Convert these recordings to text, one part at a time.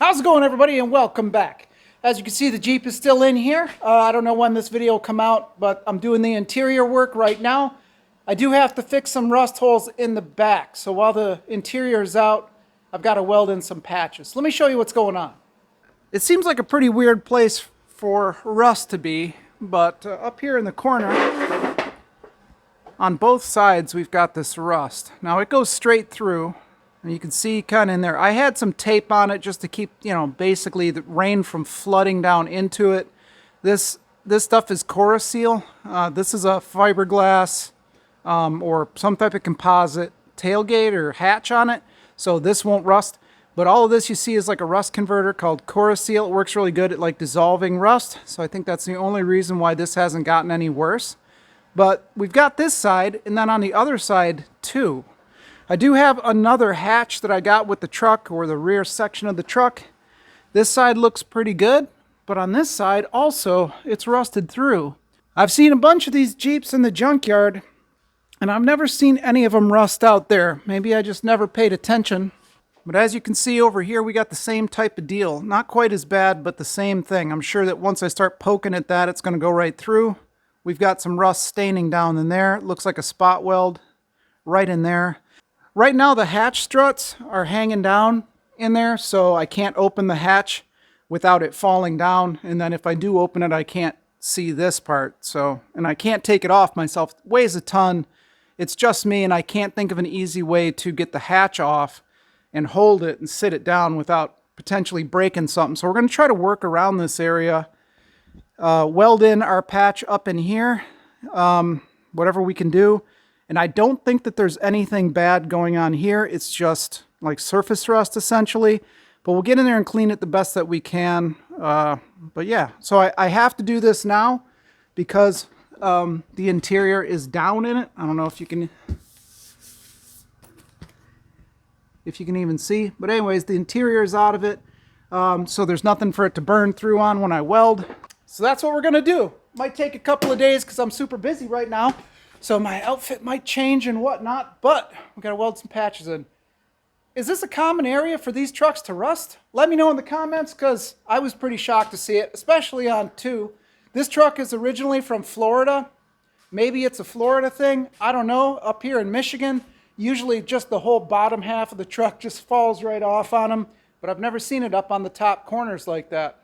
How's it going, everybody, and welcome back. As you can see, the Jeep is still in here. I don't know when this video will come out, but I'm doing the interior work right now. I do have to fix some rust holes in the back, so while the interior is out, I've got to weld in some patches. Let me show you what's going on. It seems like a pretty weird place for rust to be, but up here in the corner, on both sides, we've got this rust. Now it goes straight through. And you can see kind of in there. I had some tape on it just to keep, basically the rain from flooding down into it. This stuff is Seal. This is a fiberglass or some type of composite tailgate or hatch on it. So this won't rust. But all of this you see is like a rust converter called Seal. It works really good at like dissolving rust. So I think that's the only reason why this hasn't gotten any worse. But we've got this side, and then on the other side too. I do have another hatch that I got with the truck, or the rear section of the truck. This side looks pretty good, but on this side also it's rusted through. I've seen a bunch of these Jeeps in the junkyard, and I've never seen any of them rust out there. Maybe I just never paid attention. But as you can see over here, we got the same type of deal. Not quite as bad, but the same thing. I'm sure that once I start poking at that, it's going to go right through. We've got some rust staining down in there. It looks like a spot weld right in there. Right now the hatch struts are hanging down in there, so I can't open the hatch without it falling down. And then if I do open it, I can't see this part. And I can't take it off myself. It weighs a ton. It's just me, and I can't think of an easy way to get the hatch off and hold it and sit it down without potentially breaking something. So we're going to try to work around this area, weld in our patch up in here, whatever we can do. And I don't think that there's anything bad going on here. It's just like surface rust essentially. But we'll get in there and clean it the best that we can. But yeah, so I have to do this now because the interior is down in it. I don't know if you can even see. But anyways, the interior is out of it. So there's nothing for it to burn through on when I weld. So that's what we're going to do. Might take a couple of days because I'm super busy right now. So my outfit might change and whatnot, but we gotta weld some patches in. Is this a common area for these trucks to rust? Let me know in the comments, because I was pretty shocked to see it, especially on 2. This truck is originally from Florida. Maybe it's a Florida thing. I don't know. Up here in Michigan, usually just the whole bottom half of the truck just falls right off on them, but I've never seen it up on the top corners like that.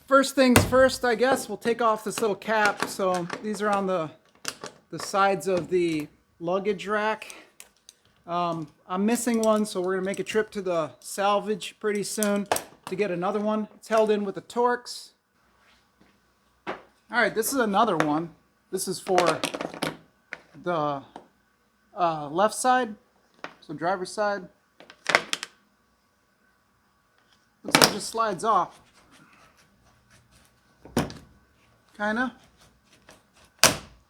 First things first, I guess, we'll take off this little cap. So these are on the sides of the luggage rack. I'm missing one, so we're gonna make a trip to the salvage pretty soon to get another one. It's held in with the Torx. All right, this is another one. This is for the left side, so driver's side. Looks like it just slides off. Kinda.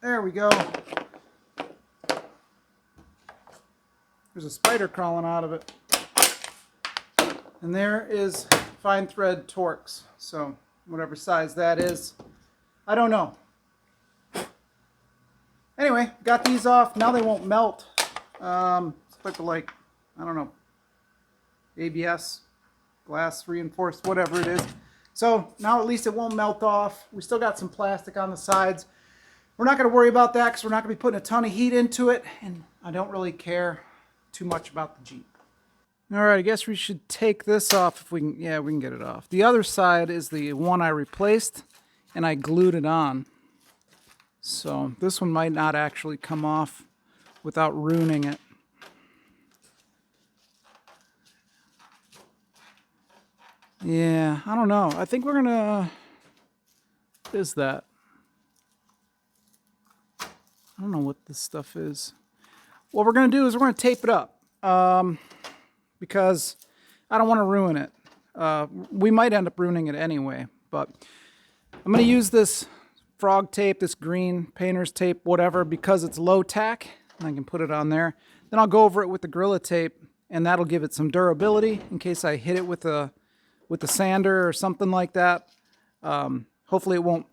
There we go. There's a spider crawling out of it. And there is fine thread Torx. So whatever size that is, I don't know. Anyway, got these off. Now they won't melt. It's like, I don't know, ABS, glass reinforced, whatever it is. So now at least it won't melt off. We still got some plastic on the sides. We're not going to worry about that because we're not going to be putting a ton of heat into it, and I don't really care too much about the Jeep. All right, I guess we should take this off if we can. Yeah, we can get it off. The other side is the one I replaced, and I glued it on. So this one might not actually come off without ruining it. Yeah, I don't know. I think we're going to... What is that? I don't know what this stuff is. What we're going to do is we're going to tape it up because I don't want to ruin it. We might end up ruining it anyway, but I'm going to use this frog tape, this green painter's tape, whatever, because it's low tack, and I can put it on there. Then I'll go over it with the Gorilla Tape, and that'll give it some durability in case I hit it with a sander or something like that. Hopefully it won't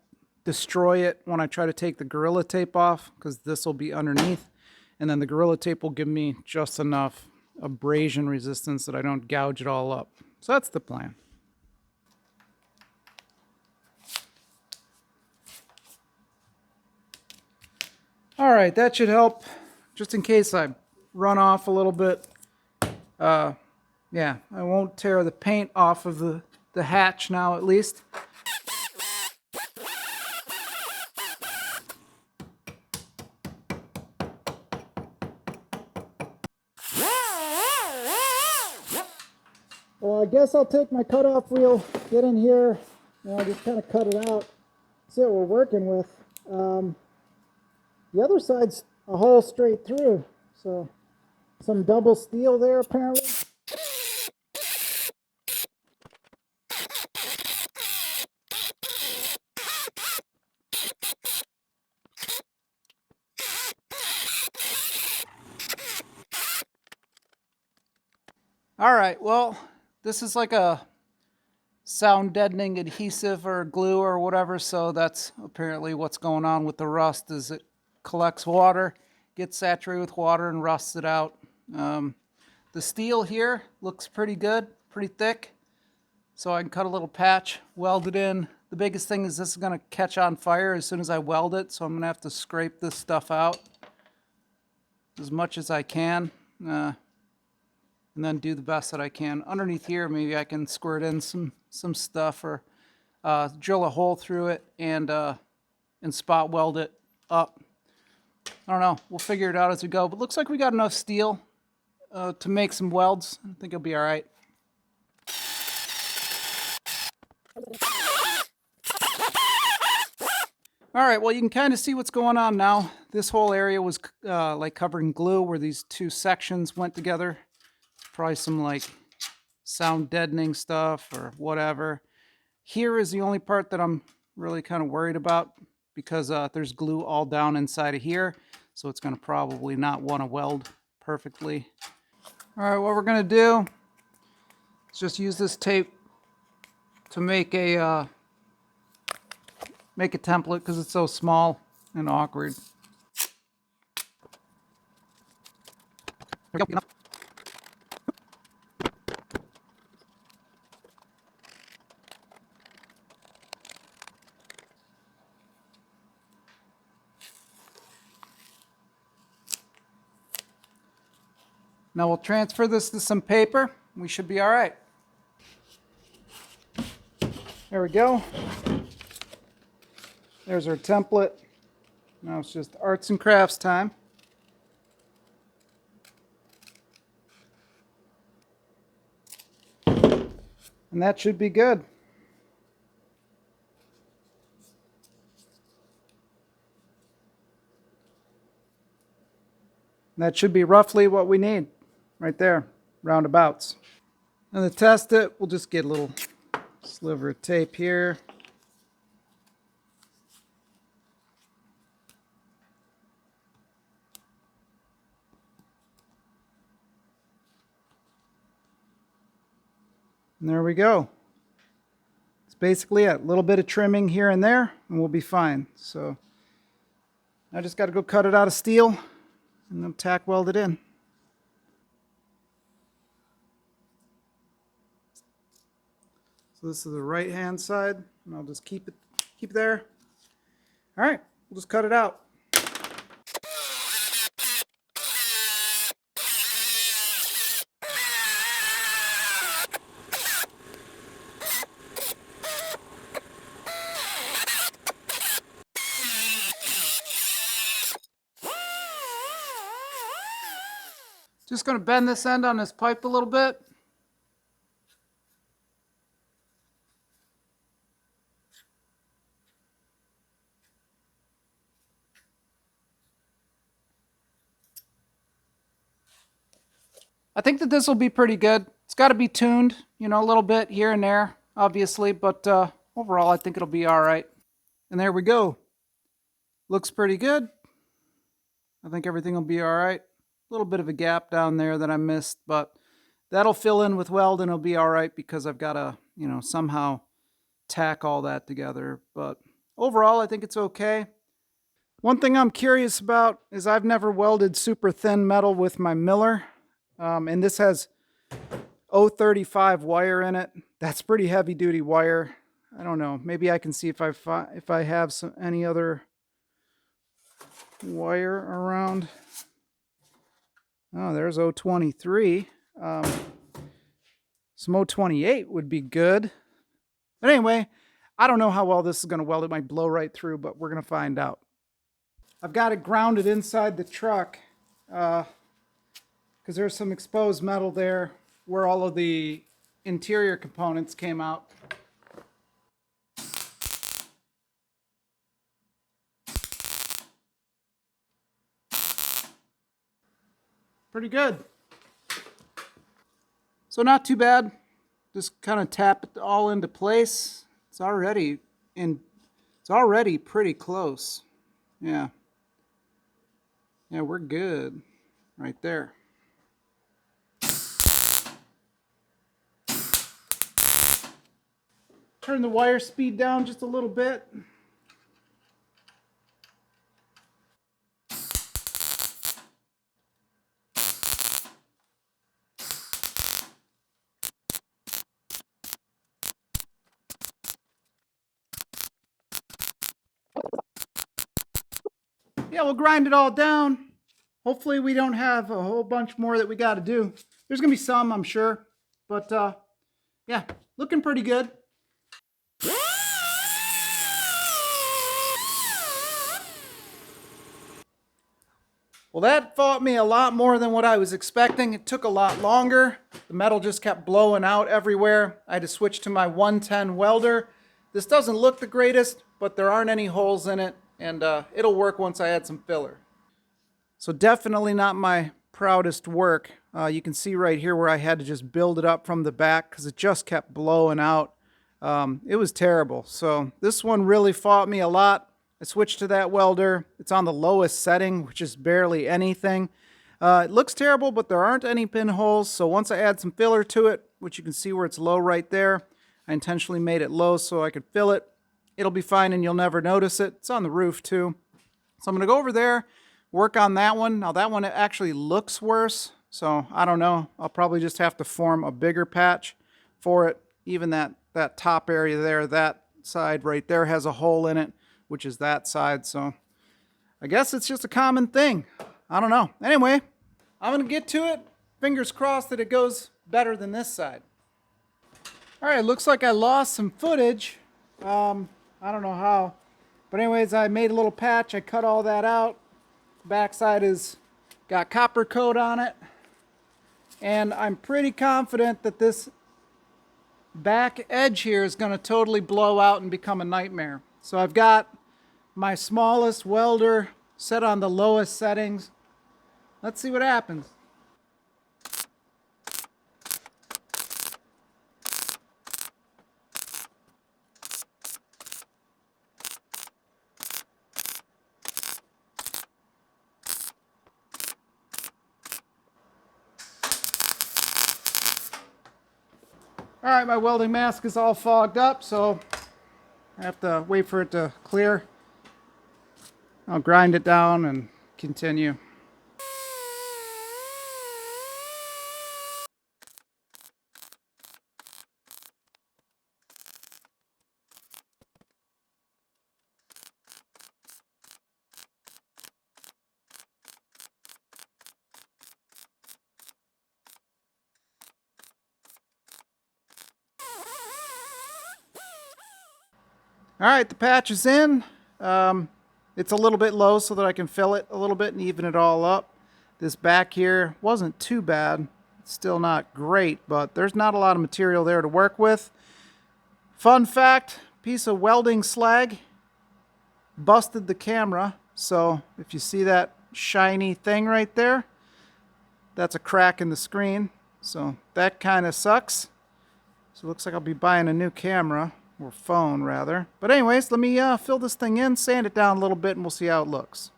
destroy it when I try to take the Gorilla Tape off, because this will be underneath, and then the Gorilla Tape will give me just enough abrasion resistance that I don't gouge it all up. So that's the plan. All right, that should help just in case I run off a little bit. Yeah, I won't tear the paint off of the hatch now at least. Well, I guess I'll take my cutoff wheel, get in here, and I'll just kind of cut it out, see what we're working with. The other side's a hole straight through, so some double steel there apparently. All right, well, this is like a sound deadening adhesive or glue or whatever, so that's apparently what's going on with the rust is it collects water, gets saturated with water and rusts it out. The steel here looks pretty good, pretty thick, so I can cut a little patch, weld it in. The biggest thing is this is going to catch on fire as soon as I weld it, so I'm going to have to scrape this stuff out as much as I can. And then do the best that I can. Underneath here, maybe I can squirt in some stuff or drill a hole through it and spot weld it up. I don't know. We'll figure it out as we go. But looks like we got enough steel to make some welds. I think it'll be all right. All right, well, you can kind of see what's going on now. This whole area was like covered in glue where these two sections went together. Probably some like sound deadening stuff or whatever. Here is the only part that I'm really kind of worried about because there's glue all down inside of here, so it's going to probably not want to weld perfectly. All right, what we're going to do is just use this tape to make a template because it's so small and awkward. There we go. Now we'll transfer this to some paper. We should be all right. There we go. There's our template. Now it's just arts and crafts time. And that should be good. And that should be roughly what we need. Right there, roundabouts. And to test it, we'll just get a little sliver of tape here. And there we go. It's basically it. A little bit of trimming here and there, and we'll be fine. So I just got to go cut it out of steel and then tack weld it in. So this is the right hand side, and I'll just keep it there. All right, we'll just cut it out. Just going to bend this end on this pipe a little bit. I think that this will be pretty good. It's got to be tuned, you know, a little bit here and there, obviously, but overall I think it'll be all right. And there we go. Looks pretty good. I think everything will be all right. A little bit of a gap down there that I missed, but that'll fill in with weld and it'll be all right because I've got to, you know, somehow tack all that together. But overall, I think it's okay. One thing I'm curious about is I've never welded super thin metal with my miller. And this has 035 wire in it. That's pretty heavy duty wire. I don't know. Maybe I can see if I have any other wire around. Oh, there's 023. Some 028 would be good. But anyway, I don't know how well this is going to weld. It might blow right through, but we're going to find out. I've got it grounded inside the truck because there's some exposed metal there where all of the interior components came out. Pretty good. So not too bad. Just kind of tap it all into place. It's already pretty close. Yeah. Yeah, we're good right there. Turn the wire speed down just a little bit. Yeah, we'll grind it all down. Hopefully we don't have a whole bunch more that we got to do. There's going to be some, I'm sure. But yeah, looking pretty good. Well, that fought me a lot more than what I was expecting. It took a lot longer. The metal just kept blowing out everywhere. I had to switch to my 110 welder. This doesn't look the greatest, but there aren't any holes in it, and it'll work once I add some filler. So definitely not my proudest work. You can see right here where I had to just build it up from the back because it just kept blowing out. It was terrible. So this one really fought me a lot. I switched to that welder. It's on the lowest setting, which is barely anything. It looks terrible, but there aren't any pinholes. So once I add some filler to it, which you can see where it's low right there, I intentionally made it low so I could fill it. It'll be fine and you'll never notice it. It's on the roof too. So I'm going to go over there, work on that one. Now that one actually looks worse. So I don't know. I'll probably just have to form a bigger patch for it. Even that top area there, that side right there has a hole in it, which is that side. So I guess it's just a common thing. I don't know. Anyway, I'm going to get to it. Fingers crossed that it goes better than this side. All right, looks like I lost some footage. I don't know how. But anyways, I made a little patch. I cut all that out. Backside is got copper coat on it. And I'm pretty confident that this back edge here is going to totally blow out and become a nightmare. So I've got my smallest welder set on the lowest settings. Let's see what happens. All right, my welding mask is all fogged up, so I have to wait for it to clear. I'll grind it down and continue. All right, the patch is in. It's a little bit low so that I can fill it a little bit and even it all up. This back here wasn't too bad. It's still not great, but there's not a lot of material there to work with. Fun fact, piece of welding slag busted the camera. So if you see that shiny thing right there, that's a crack in the screen. So that kind of sucks. So it looks like I'll be buying a new camera. Or phone, rather. But anyways, let me fill this thing in, sand it down a little bit, and we'll see how it looks.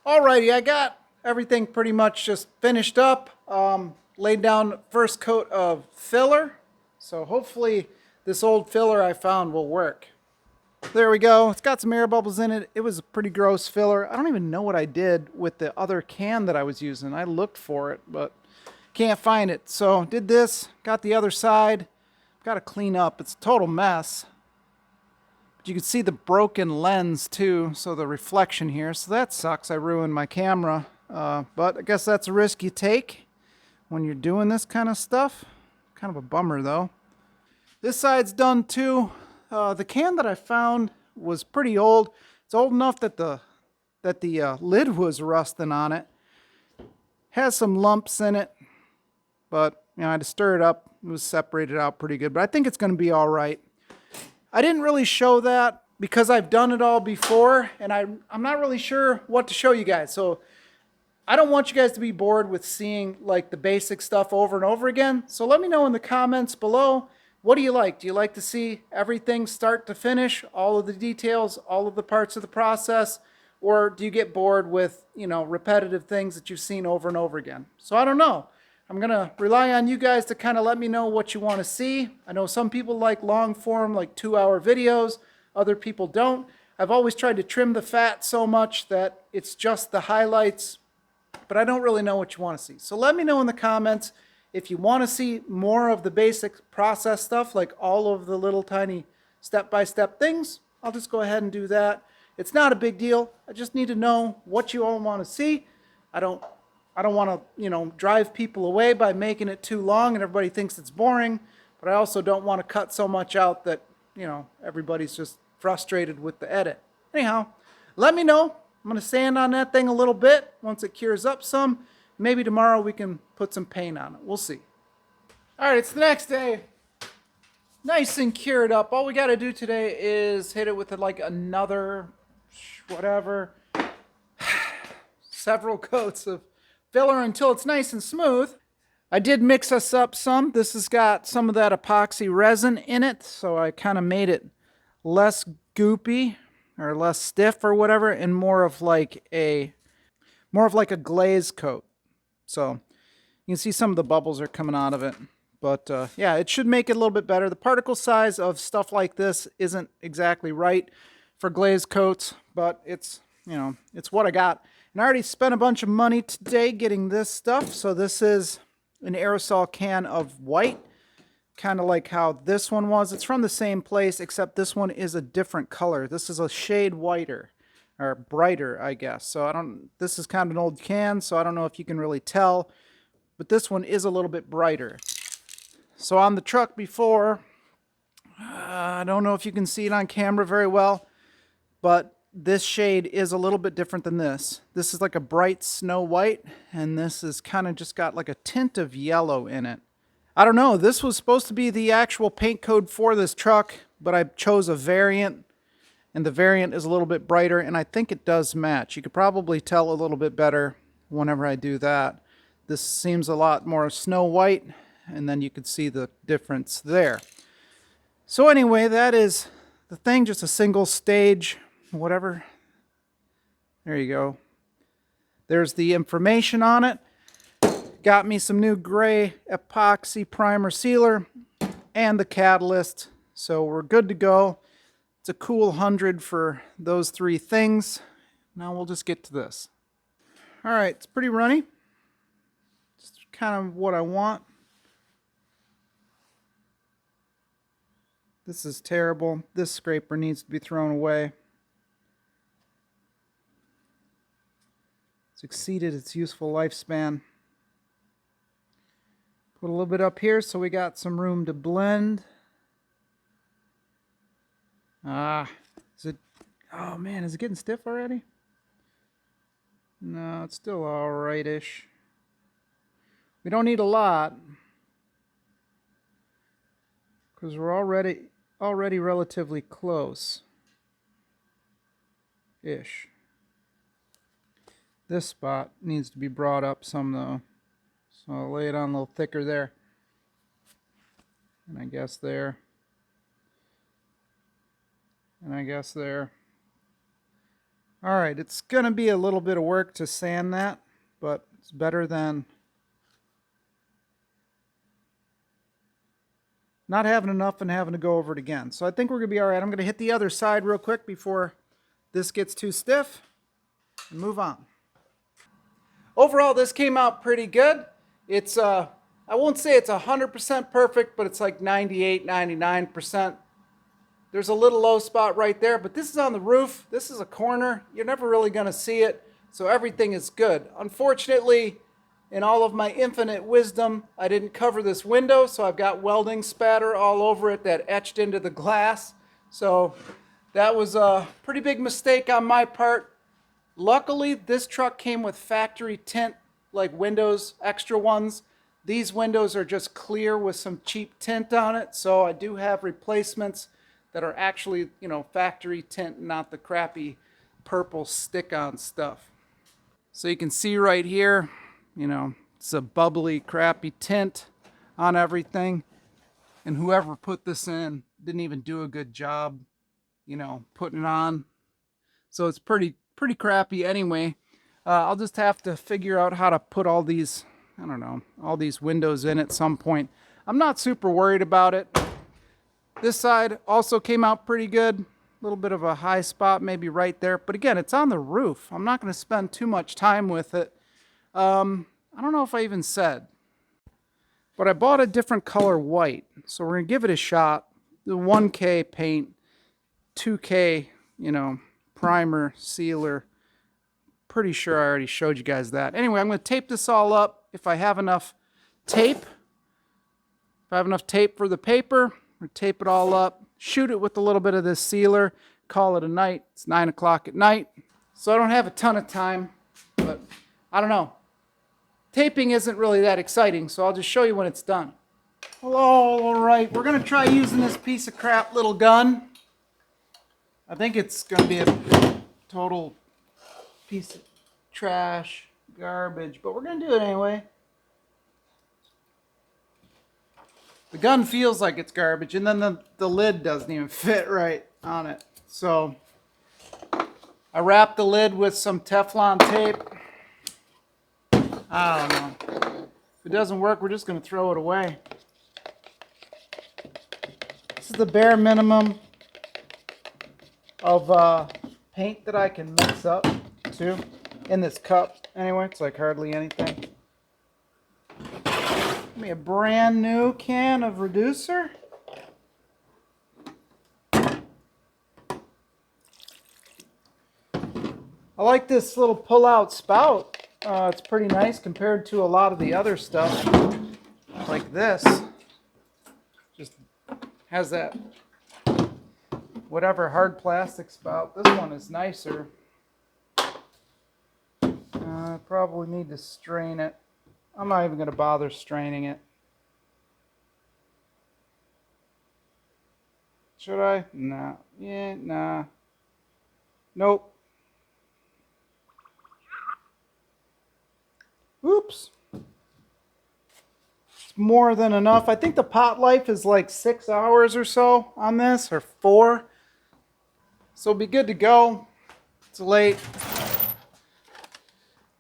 Alrighty, I got everything pretty much just finished up. Laid down first coat of filler. So hopefully this old filler I found will work. There we go. It's got some air bubbles in it. It was a pretty gross filler. I don't even know what I did with the other can that I was using. I looked for it, but can't find it. So did this, got the other side. Got to clean up. It's a total mess. You can see the broken lens too, so the reflection here. So that sucks. I ruined my camera. But I guess that's a risk you take when you're doing this kind of stuff. Kind of a bummer though. This side's done too. The can that I found was pretty old. It's old enough that the lid was rusting on it. Has some lumps in it, but you know, I had to stir it up. It was separated out pretty good, but I think it's going to be all right. I didn't really show that because I've done it all before, and I'm not really sure what to show you guys. So I don't want you guys to be bored with seeing like the basic stuff over and over again. So let me know in the comments below, what do you like? Do you like to see everything start to finish, all of the details, all of the parts of the process? Or do you get bored with, you know, repetitive things that you've seen over and over again? So I don't know. I'm going to rely on you guys to kind of let me know what you want to see. I know some people like long form, like 2-hour videos. Other people don't. I've always tried to trim the fat so much that it's just the highlights, but I don't really know what you want to see. So let me know in the comments if you want to see more of the basic process stuff, like all of the little tiny step-by-step things. I'll just go ahead and do that. It's not a big deal. I just need to know what you all want to see. I don't want to, you know, drive people away by making it too long and everybody thinks it's boring, but I also don't want to cut so much out that, you know, everybody's just frustrated with the edit. Anyhow, let me know. I'm going to sand on that thing a little bit. Once it cures up some, maybe tomorrow we can put some paint on it. We'll see. All right, it's the next day. Nice and cured up. All we got to do today is hit it with like another, whatever, several coats of filler until it's nice and smooth. I did mix us up some. This has got some of that epoxy resin in it, so I kind of made it less goopy or less stiff or whatever, and more of like a glaze coat. So you can see some of the bubbles are coming out of it. But yeah, it should make it a little bit better. The particle size of stuff like this isn't exactly right for glaze coats, but it's, you know, it's what I got. And I already spent a bunch of money today getting this stuff. So this is an aerosol can of white, kind of like how this one was. It's from the same place, except this one is a different color. This is a shade whiter, or brighter, I guess. So this is kind of an old can, so I don't know if you can really tell, but this one is a little bit brighter. So on the truck before, I don't know if you can see it on camera very well, but this shade is a little bit different than this. This is like a bright snow white, and this is kind of just got like a tint of yellow in it. I don't know, this was supposed to be the actual paint code for this truck, but I chose a variant, and the variant is a little bit brighter, and I think it does match. You could probably tell a little bit better whenever I do that. This seems a lot more snow white, and then you could see the difference there. So anyway, that is the thing, just a single stage, whatever. There you go. There's the information on it. Got me some new gray epoxy primer sealer and the catalyst. So we're good to go. It's a cool 100 for those three things. Now we'll just get to this. All right, it's pretty runny. It's kind of what I want. This is terrible. This scraper needs to be thrown away. It's exceeded its useful lifespan. Put a little bit up here so we got some room to blend. Oh man, is it getting stiff already? No, it's still alright-ish. We don't need a lot, because we're already relatively close ish. This spot needs to be brought up some though, so I'll lay it on a little thicker there, and I guess there, and I guess there. Alright, it's gonna be a little bit of work to sand that, but it's better than not having enough and having to go over it again. So I think we're going to be all right. I'm going to hit the other side real quick before this gets too stiff and move on. Overall, this came out pretty good. It's, I won't say it's 100% perfect, but it's like 98, 99%. There's a little low spot right there, but this is on the roof. This is a corner. You're never really going to see it, so everything is good. Unfortunately, in all of my infinite wisdom, I didn't cover this window, so I've got welding spatter all over it that etched into the glass. So that was a pretty big mistake on my part. Luckily, this truck came with factory tint, like windows, extra ones. These windows are just clear with some cheap tint on it, so I do have replacements that are actually, you know, factory tint, not the crappy purple stick-on stuff. So you can see right here, you know, it's a bubbly, crappy tint on everything. And whoever put this in didn't even do a good job, you know, putting it on. So it's pretty crappy anyway. I'll just have to figure out how to put all these, I don't know, all these windows in at some point. I'm not super worried about it. This side also came out pretty good. A little bit of a high spot maybe right there. But again, it's on the roof. I'm not going to spend too much time with it. I don't know if I even said. But I bought a different color white. So we're going to give it a shot. The 1K paint, 2K, you know, primer, sealer. Pretty sure I already showed you guys that. Anyway, I'm going to tape this all up if I have enough tape. If I have enough tape for the paper, we tape it all up, shoot it with a little bit of this sealer, call it a night. It's 9 o'clock at night. So I don't have a ton of time, but I don't know. Taping isn't really that exciting, so I'll just show you when it's done. Hello, all right. We're going to try using this piece of crap little gun. I think it's going to be a total piece of trash, garbage, but we're going to do it anyway. The gun feels like it's garbage, and then the lid doesn't even fit right on it. So I wrapped the lid with some Teflon tape. I don't know. If it doesn't work, we're just going to throw it away. This is the bare minimum of paint that I can mix up too in this cup. Anyway, it's like hardly anything. Give me a brand new can of reducer. I like this little pull-out spout. It's pretty nice compared to a lot of the other stuff. Like this. Just has that whatever hard plastic spout. This one is nicer. I probably need to strain it. I'm not even going to bother straining it. Should I? Nah. Yeah, nah. Nope. Oops. It's more than enough. I think the pot life is like 6 hours or so on this, or 4. So it'll be good to go. It's late.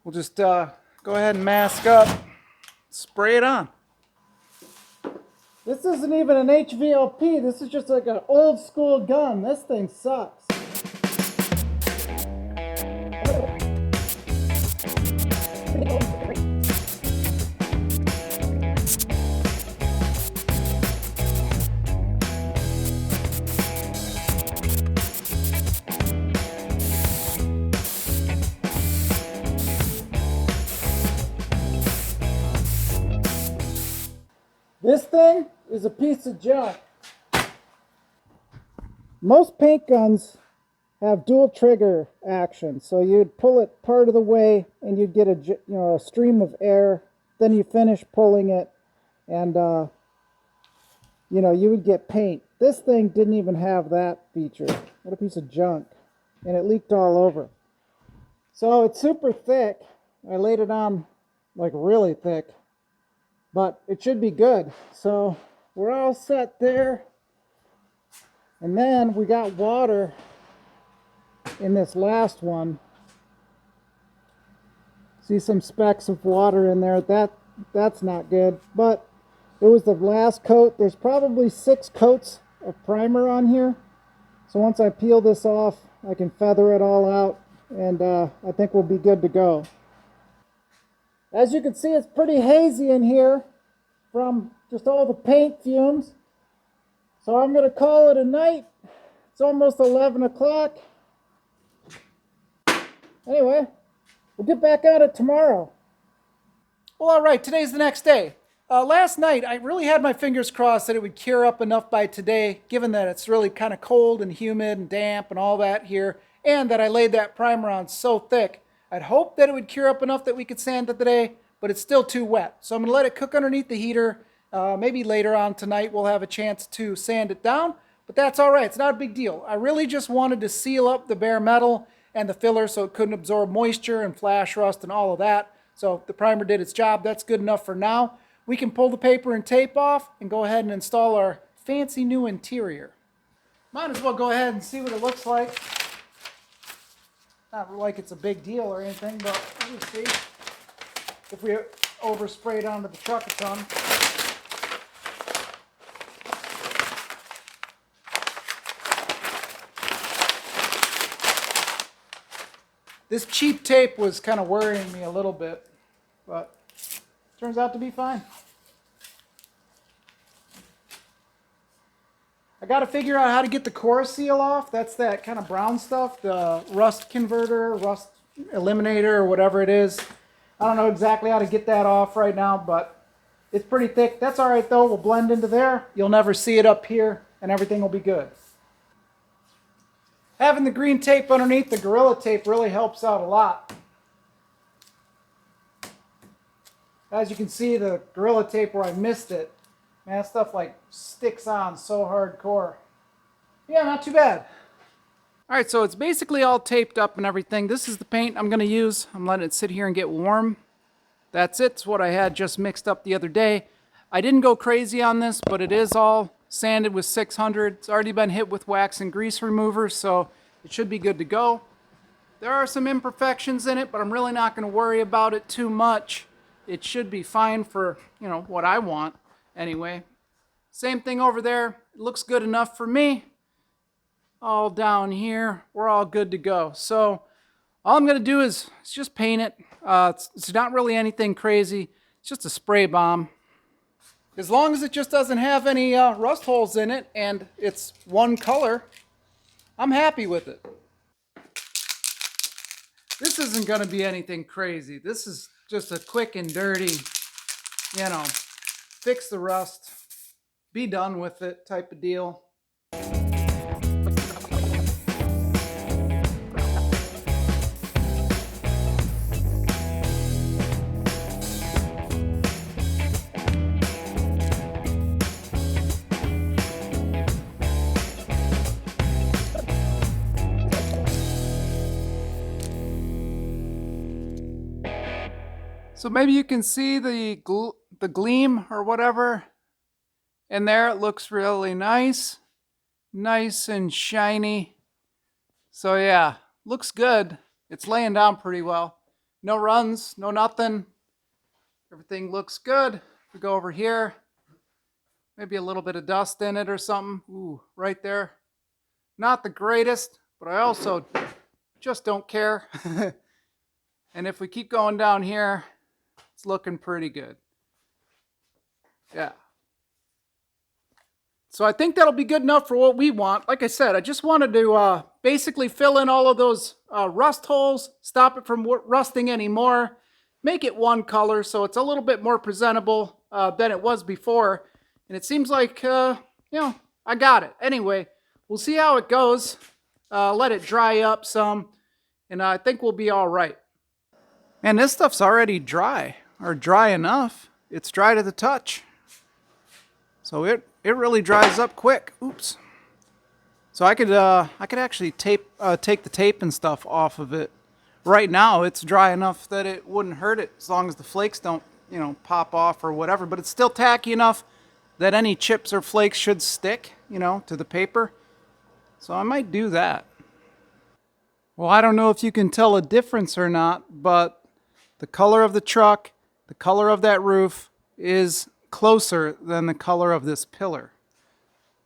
We'll just go ahead and mask up. Spray it on. This isn't even an HVLP. This is just like an old school gun. This thing sucks. This thing is a piece of junk. Most paint guns have dual trigger action, so you'd pull it part of the way and you'd get a stream of air. Then you finish pulling it, and you would get paint. This thing didn't even have that feature. What a piece of junk, and it leaked all over. So it's super thick. I laid it on like really thick. But it should be good. So we're all set there. And then we got water in this last one. See some specks of water in there. That's not good. But it was the last coat. There's probably 6 coats of primer on here. So once I peel this off, I can feather it all out. And I think we'll be good to go. As you can see, it's pretty hazy in here from just all the paint fumes. So I'm going to call it a night. It's almost 11 o'clock. Anyway, we'll get back at it tomorrow. Well, all right, today's the next day. Last night, I really had my fingers crossed that it would cure up enough by today, given that it's really kind of cold and humid and damp and all that here, and that I laid that primer on so thick. I'd hoped that it would cure up enough that we could sand it today, but it's still too wet. So I'm going to let it cook underneath the heater. Maybe later on tonight we'll have a chance to sand it down, but that's all right. It's not a big deal. I really just wanted to seal up the bare metal and the filler so it couldn't absorb moisture and flash rust and all of that. So the primer did its job. That's good enough for now. We can pull the paper and tape off and go ahead and install our fancy new interior. Might as well go ahead and see what it looks like. Not like it's a big deal or anything, but let me see if we overspray it onto the truck a ton. This cheap tape was kind of worrying me a little bit, but turns out to be fine. I got to figure out how to get the core seal off. That's that kind of brown stuff, the rust converter, rust eliminator, or whatever it is. I don't know exactly how to get that off right now, but it's pretty thick. That's all right though. We'll blend into there. You'll never see it up here, and everything will be good. Having the green tape underneath the Gorilla Tape really helps out a lot. As you can see, the Gorilla Tape where I missed it, man, that stuff like sticks on so hardcore. Yeah, not too bad. All right, so it's basically all taped up and everything. This is the paint I'm going to use. I'm letting it sit here and get warm. That's it. It's what I had just mixed up the other day. I didn't go crazy on this, but it is all sanded with 600. It's already been hit with wax and grease remover, so it should be good to go. There are some imperfections in it, but I'm really not going to worry about it too much. It should be fine for, you know, what I want anyway. Same thing over there. It looks good enough for me. All down here, we're all good to go. So all I'm going to do is just paint it. It's not really anything crazy. It's just a spray bomb. As long as it just doesn't have any rust holes in it and it's one color, I'm happy with it. This isn't going to be anything crazy. This is just a quick and dirty, you know, fix the rust, be done with it type of deal. So maybe you can see the gleam or whatever. And there it looks really nice. Nice and shiny. So yeah, looks good. It's laying down pretty well. No runs, no nothing. Everything looks good. If we go over here, maybe a little bit of dust in it or something. Ooh, right there. Not the greatest, but I also just don't care. And if we keep going down here, it's looking pretty good. Yeah. So I think that'll be good enough for what we want. Like I said, I just wanted to basically fill in all of those rust holes, stop it from rusting anymore, make it one color so it's a little bit more presentable than it was before. And it seems like, you know, I got it. Anyway, we'll see how it goes. Let it dry up some, and I think we'll be all right. And this stuff's already dry, or dry enough. It's dry to the touch. So it really dries up quick. Oops. So I could actually take the tape and stuff off of it. Right now it's dry enough that it wouldn't hurt it as long as the flakes don't, you know, pop off or whatever, but it's still tacky enough that any chips or flakes should stick, you know, to the paper. So I might do that. Well, I don't know if you can tell a difference or not, but the color of the truck, the color of that roof is closer than the color of this pillar.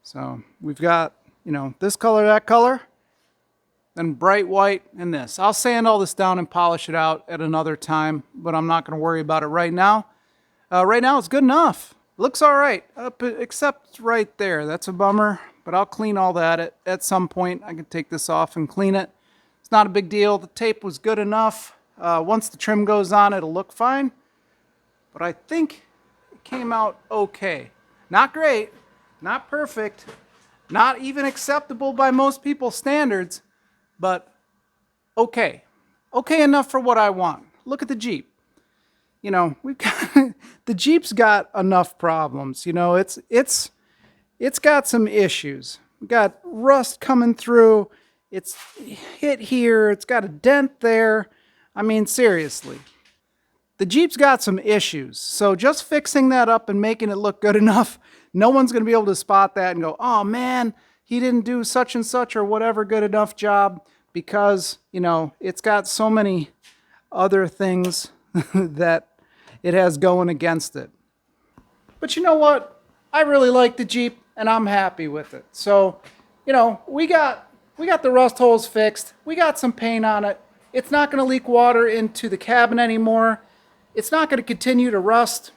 So we've got, you know, this color, that color, then bright white and this. I'll sand all this down and polish it out at another time, but I'm not going to worry about it right now. Right now it's good enough. Looks all right, except right there. That's a bummer, but but I'll clean all that at some point. I can take this off and clean it. It's not a big deal. The tape was good enough. Once the trim goes on, it'll look fine. But I think it came out okay. Not great, not perfect, not even acceptable by most people's standards, but okay. Okay enough for what I want. Look at the Jeep. You know, we've got the Jeep's got enough problems. You know, it's got some issues. We got rust coming through. It's hit here. It's got a dent there. I mean, seriously. The Jeep's got some issues. So just fixing that up and making it look good enough, no one's going to be able to spot that and go, oh man, he didn't do such and such or whatever good enough job, because, you know, it's got so many other things that it has going against it. But you know what? I really like the Jeep and I'm happy with it. So, you know, we got the rust holes fixed. We got some paint on it. It's not going to leak water into the cabin anymore. It's not going to continue to rust.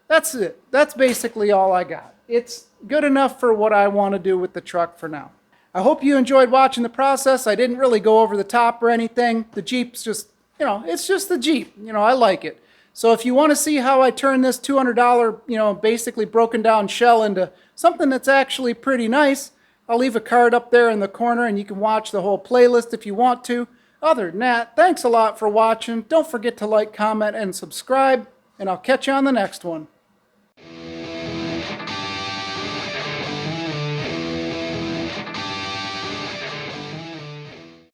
That's it. That's basically all I got. It's good enough for what I want to do with the truck for now. I hope you enjoyed watching the process. I didn't really go over the top or anything. The Jeep's just, you know, it's just the Jeep. You know, I like it. So if you want to see how I turn this $200, you know, basically broken down shell into something that's actually pretty nice, I'll leave a card up there in the corner and you can watch the whole playlist if you want to. Other than that, thanks a lot for watching. Don't forget to like, comment, and subscribe, and I'll catch you on the next one.